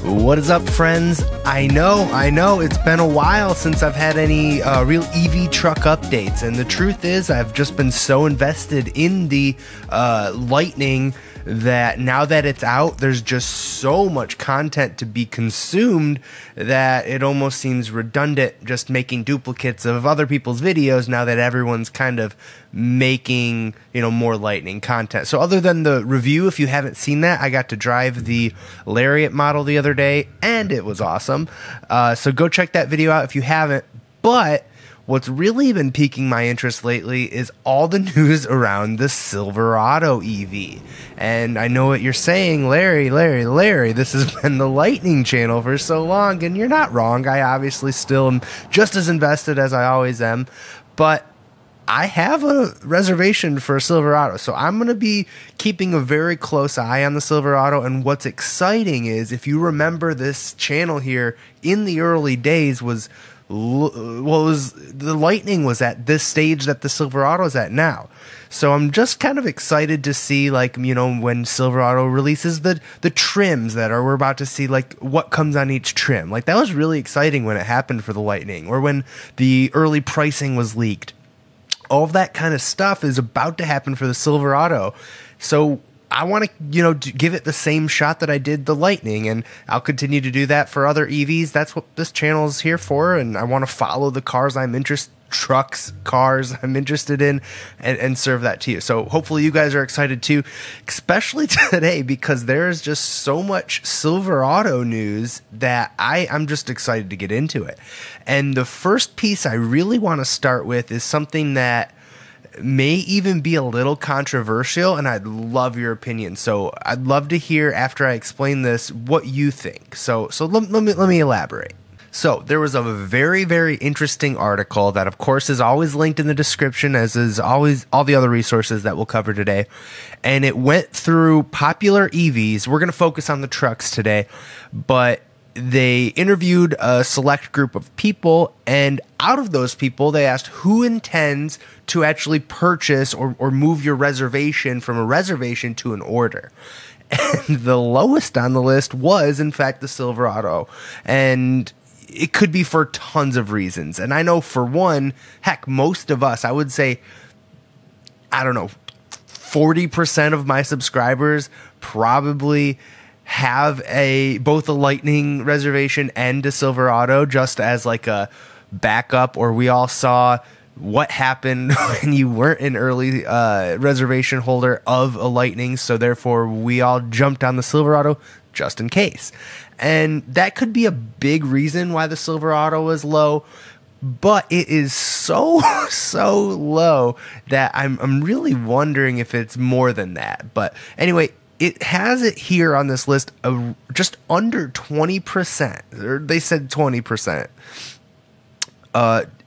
What is up, friends? I know, it's been a while since I've had any real EV truck updates, and the truth is I've just been so invested in the Lightning that now that it's out, there's just so much content to be consumed that it almost seems redundant just making duplicates of other people's videos now that everyone's kind of making, more Lightning content. So other than the review, if you haven't seen that, I got to drive the Lariat model the other day, and it was awesome. So go check that video out if you haven't. But what's really been piquing my interest lately is all the news around the Silverado EV. And I know what you're saying, Larry, this has been the Lightning channel for so long, and you're not wrong. I obviously still am just as invested as I always am, but I have a reservation for a Silverado, so I'm going to be keeping a very close eye on the Silverado. And what's exciting is, if you remember, this channel here in the early days was the Lightning was at this stage that the Silverado is at now. So I'm just kind of excited to see, when Silverado releases the trims that we're about to see, what comes on each trim. That was really exciting when it happened for the Lightning, or when the early pricing was leaked. All of that kind of stuff is about to happen for the Silverado. So I want to, give it the same shot that I did the Lightning, and I'll continue to do that for other EVs. That's what this channel is here for, and I want to follow the cars cars I'm interested in, and serve that to you. So hopefully you guys are excited too, especially today, because there's just so much Silverado news that I'm just excited to get into it. And the first piece I really want to start with is something that may even be a little controversial, and I'd love your opinion. So I'd love to hear, after I explain this, what you think. So let me elaborate. So there was a very, very interesting article that, of course, is always linked in the description, as is always all the other resources that we'll cover today. And it went through popular EVs. We're going to focus on the trucks today, but they interviewed a select group of people, and out of those people, they asked who intends to actually purchase or move your reservation from a reservation to an order. And the lowest on the list was, in fact, the Silverado. And it could be for tons of reasons. And I know, for one, heck, most of us, I would say, 40% of my subscribers probably have both a Lightning reservation and a Silverado, just as a backup. Or we all saw what happened when you weren't an early reservation holder of a Lightning, so therefore we all jumped on the Silverado just in case. And that could be a big reason why the Silverado is low, but it is so low that I'm really wondering if it's more than that. But anyway, it has it here on this list of just under 20%, or they said 20%,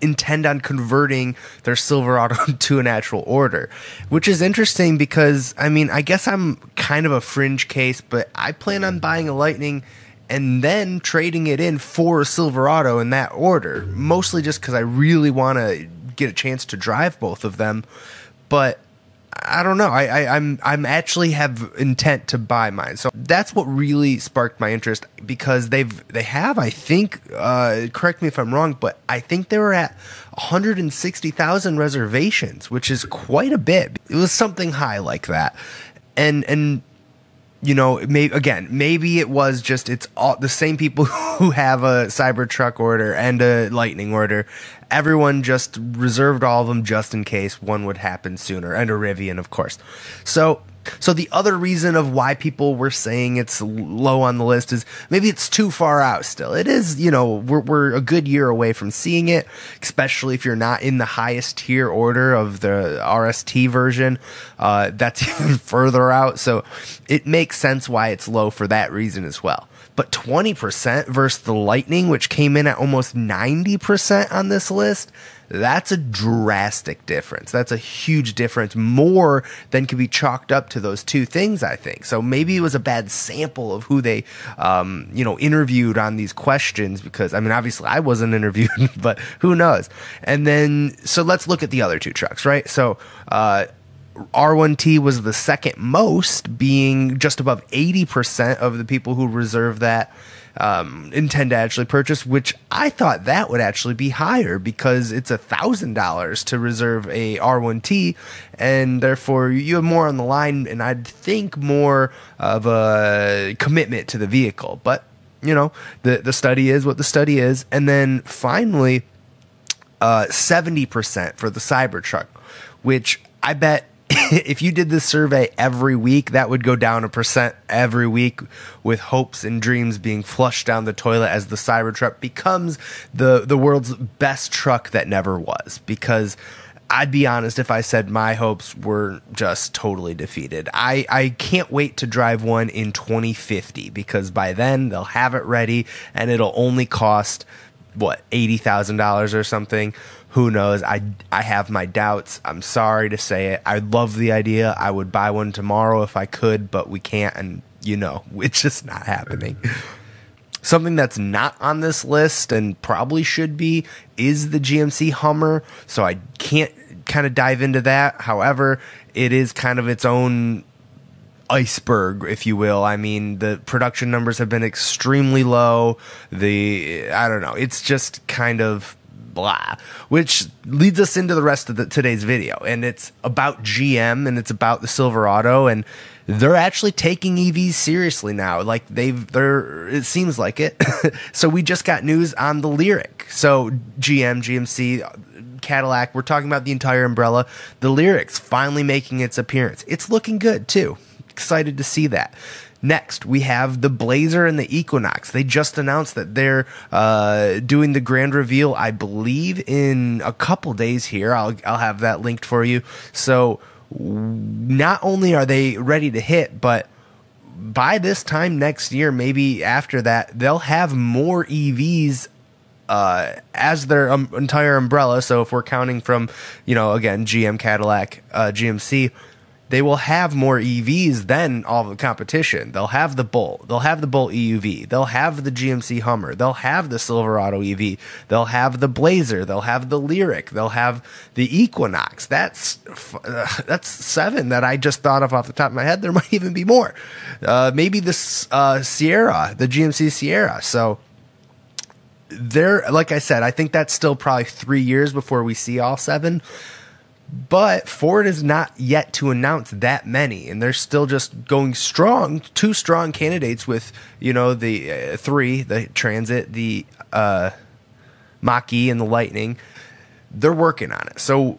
intend on converting their Silverado to an actual order, which is interesting because, I guess I'm kind of a fringe case, but I plan on buying a Lightning and then trading it in for a Silverado in that order, mostly just because I really want to get a chance to drive both of them. But I don't know. I'm actually have intent to buy mine. So that's what really sparked my interest, because they have, I think, correct me if I'm wrong, but I think they were at 160,000 reservations, which is quite a bit. It was something high like that. And maybe it was just, it's all the same people who have a Cybertruck order and a Lightning order. Everyone just reserved all of them just in case one would happen sooner, and a Rivian, of course. So the other reason of why people were saying it's low on the list is maybe it's too far out still. It is, we're a good year away from seeing it, especially if you're not in the highest tier order of the RST version. That's even further out. So it makes sense why it's low for that reason as well. But 20% versus the Lightning, which came in at almost 90% on this list, that's a drastic difference. That's a huge difference, more than could be chalked up to those two things, I think. So maybe it was a bad sample of who they, interviewed on these questions, because, obviously I wasn't interviewed, but who knows? And then, so let's look at the other two trucks, right? So, R1T was the second most, being just above 80% of the people who reserve that intend to actually purchase, which I thought that would actually be higher because it's $1,000 to reserve a R1T, and therefore you have more on the line, and I'd think more of a commitment to the vehicle. But you know, the study is what the study is. And then finally, 70% for the Cybertruck, which I bet if you did this survey every week, that would go down 1% every week, with hopes and dreams being flushed down the toilet as the Cybertruck becomes the world's best truck that never was. Because I'd be honest if I said my hopes were just totally defeated. I can't wait to drive one in 2050, because by then they'll have it ready and it'll only cost, what, $80,000 or something. Who knows? I have my doubts. I'm sorry to say it. I love the idea. I would buy one tomorrow if I could, but we can't, and you know, it's just not happening. Something that's not on this list and probably should be is the GMC Hummer, so I can't kind of dive into that. However, it is kind of its own iceberg, if you will. I mean, the production numbers have been extremely low. I don't know, it's just kind of blah, which leads us into the rest of today's video, and it's about GM and it's about the Silverado, and they're actually taking EVs seriously now. Like it seems like it. So we just got news on the Lyriq. So GM, GMC, Cadillac, we're talking about the entire umbrella. The Lyriq's finally making its appearance. It's looking good too. Excited to see that. Next, we have the Blazer and the Equinox. They just announced that they're doing the grand reveal, I believe, in a couple days here. I'll have that linked for you. So not only are they ready to hit, but by this time next year, maybe after that, they'll have more EVs as their entire umbrella. So if we're counting from, you know, again, GM, Cadillac, GMC, they will have more EVs than all the competition. They'll have the Bolt. They'll have the Bolt EUV. They'll have the GMC Hummer. They'll have the Silverado EV. They'll have the Blazer. They'll have the Lyriq. They'll have the Equinox. That's 7 that I just thought of off the top of my head. There might even be more. Maybe the Sierra, the GMC Sierra. So like I said, I think that's still probably 3 years before we see all 7. But Ford is not yet to announce that many, and they're still just going strong. 2 strong candidates with, you know, the 3, the Transit, the Mach-E, and the Lightning. They're working on it. So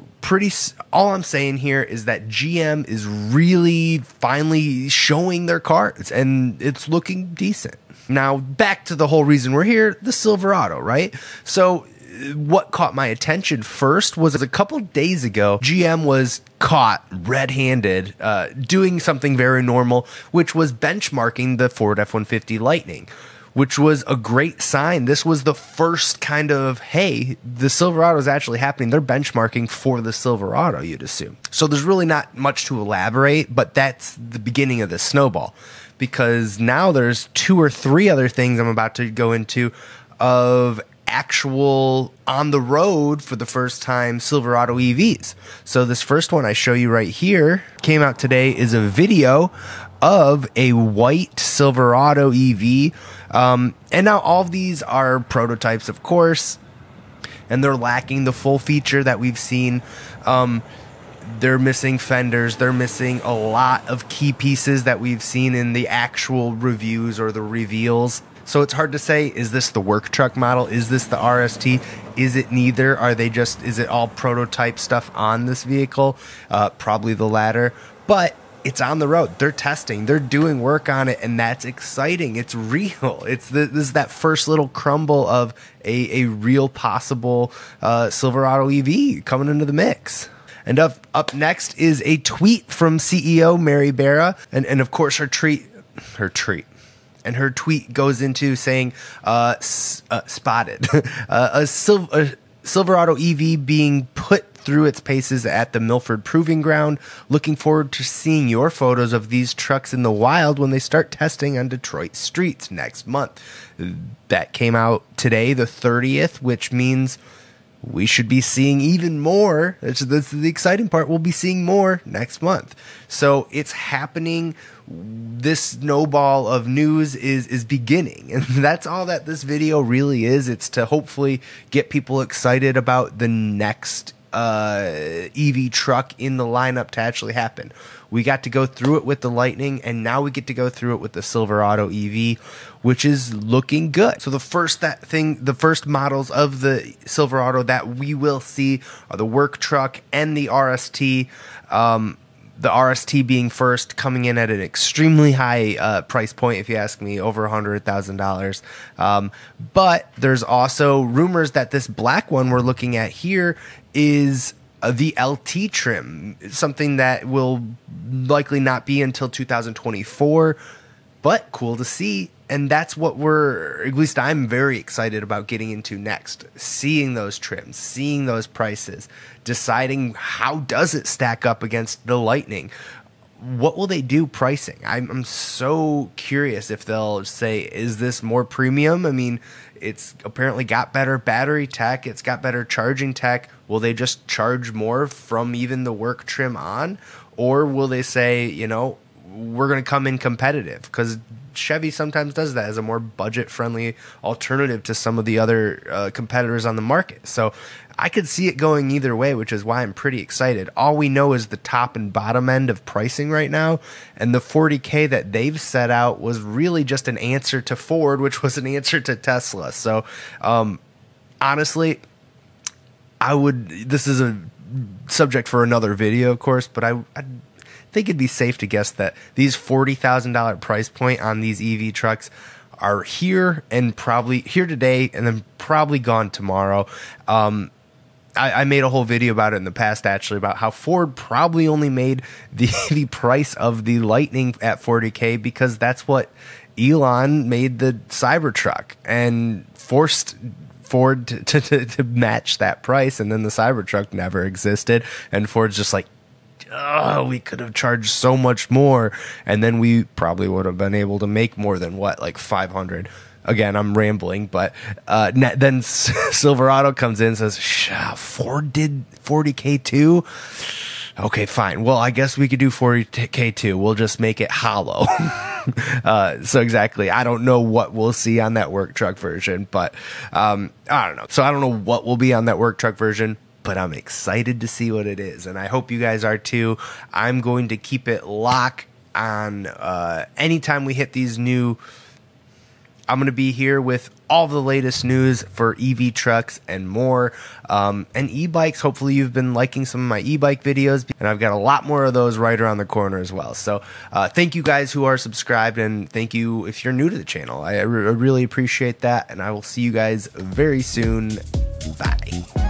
all I'm saying here is that GM is really finally showing their cards, and it's looking decent. Now, back to the whole reason we're here, the Silverado, right? So what caught my attention first was a couple days ago, GM was caught red-handed doing something very normal, which was benchmarking the Ford F-150 Lightning, which was a great sign. This was the first kind of, hey, the Silverado is actually happening. They're benchmarking for the Silverado, you'd assume. So there's really not much to elaborate, but that's the beginning of the snowball, because now there's 2 or 3 other things I'm about to go into of actual on the road for the first time Silverado EVs. So this first one I show you right here came out today is a video of a white Silverado EV. And now all of these are prototypes, of course, and they're lacking the full feature that we've seen. They're missing fenders. They're missing a lot of key pieces that we've seen in the actual reviews or the reveals. So it's hard to say, is this the work truck model? Is this the RST? Is it neither? Is it all prototype stuff on this vehicle? Probably the latter. But it's on the road. They're testing. They're doing work on it, and that's exciting. It's real. This is that first little crumble of a real possible Silverado EV coming into the mix. And up next is a tweet from CEO Mary Barra, and of course her tweet. And her tweet goes into saying, spotted, a Silverado EV being put through its paces at the Milford Proving Ground. Looking forward to seeing your photos of these trucks in the wild when they start testing on Detroit streets next month. That came out today, the 30th, which means we should be seeing even more. This is the exciting part. We'll be seeing more next month. So it's happening. This snowball of news is beginning. And that's all that this video really is. It's to hopefully get people excited about the next EV truck in the lineup to actually happen. We got to go through it with the Lightning, and now we get to go through it with the Silverado EV, which is looking good. So the first models of the Silverado that we will see are the work truck and the RST. The RST being first, coming in at an extremely high price point, if you ask me, over $100,000. But there's also rumors that this black one we're looking at here is the LT trim, something that will likely not be until 2024, but cool to see. And that's what at least I'm very excited about getting into next. Seeing those trims, seeing those prices, deciding how does it stack up against the Lightning. What will they do pricing? I'm so curious if they'll say, is this more premium? I mean, it's apparently got better battery tech. It's got better charging tech. Will they just charge more from even the work trim on? Or will they say, you know, we're going to come in competitive? Because Chevy sometimes does that as a more budget-friendly alternative to some of the other competitors on the market. So I could see it going either way, which is why I'm pretty excited. All we know is the top and bottom end of pricing right now, and the $40K that they've set out was really just an answer to Ford, which was an answer to Tesla. So honestly, this is a subject for another video, of course, but I think it'd be safe to guess that these $40,000 price point on these EV trucks are here and probably here today and then probably gone tomorrow. I made a whole video about it in the past, actually, about how Ford probably only made the price of the Lightning at $40K because that's what Elon made the Cybertruck and forced Ford to match that price. And then the Cybertruck never existed. And Ford's just like, oh, we could have charged so much more, and then we probably would have been able to make more than like 500. Again, I'm rambling, but then Silverado comes in and says, Ford did $40K too? Okay, fine. Well, I guess we could do $40K too. We'll just make it hollow. So exactly, I don't know what we'll see on that work truck version, but I don't know. So I don't know what will be on that work truck version, but I'm excited to see what it is, and I hope you guys are too. I'm going to keep it locked on anytime we hit these new. I'm going to be here with all the latest news for EV trucks and more, and e-bikes. Hopefully you've been liking some of my e-bike videos, and I've got a lot more of those right around the corner as well. So thank you guys who are subscribed, and thank you if you're new to the channel. I really appreciate that, and I will see you guys very soon. Bye.